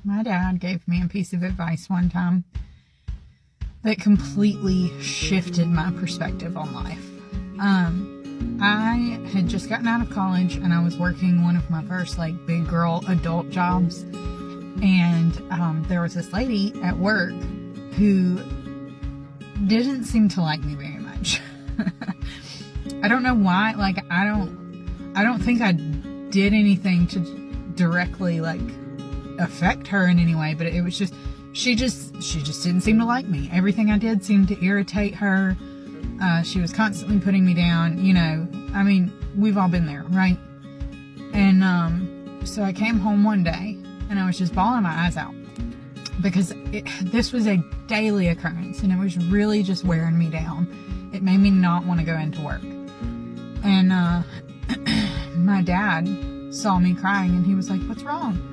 My dad gave me a piece of advice one time that completely shifted my perspective on life. I had just gotten out of college and I was working one of my first big girl adult jobs, and there was this lady at work who didn't seem to like me very much. I don't know why. I don't think I did anything to directly affect her in any way, but it was just she just didn't seem to like me. Everything I did seemed to irritate her. She was constantly putting me down. I mean, we've all been there, right? And so I came home one day and I was just bawling my eyes out because this was a daily occurrence and it was really just wearing me down. It made me not want to go into work. And my dad saw me crying and he was like, "What's wrong?"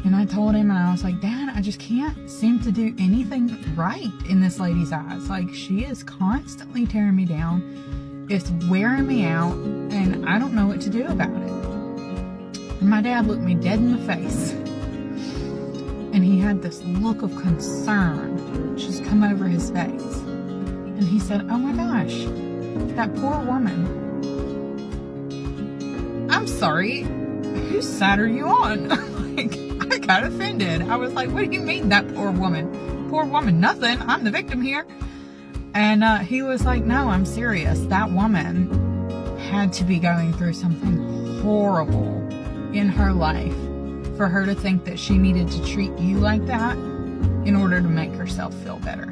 And I told him, and I was like, "Dad, I just can't seem to do anything right in this lady's eyes. She is constantly tearing me down. It's wearing me out, and I don't know what to do about it." And my dad looked me dead in the face, and he had this look of concern just come over his face. And he said, "Oh my gosh, that poor woman. I'm sorry, whose side are you on?" I got offended. I was like, "What do you mean, that poor woman? Poor woman, nothing. I'm the victim here." And he was like, "No, I'm serious. That woman had to be going through something horrible in her life for her to think that she needed to treat you like that in order to make herself feel better."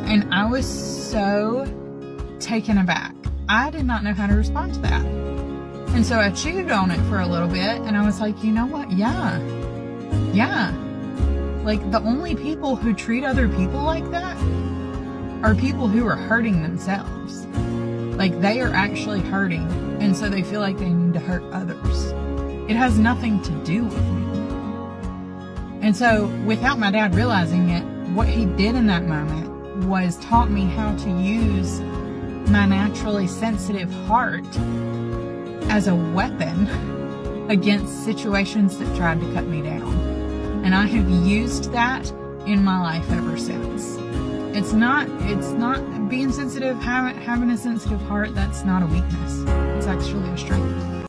And I was so taken aback. I did not know how to respond to that. And so I chewed on it for a little bit, and I was like, you know what? Yeah. The only people who treat other people like that are people who are hurting themselves. They are actually hurting, and so they feel like they need to hurt others. It has nothing to do with me. And so, without my dad realizing it, what he did in that moment was taught me how to use my naturally sensitive heart as a weapon against situations that tried to cut me down. And I have used that in my life ever since. It's not being sensitive, having a sensitive heart, that's not a weakness. It's actually a strength.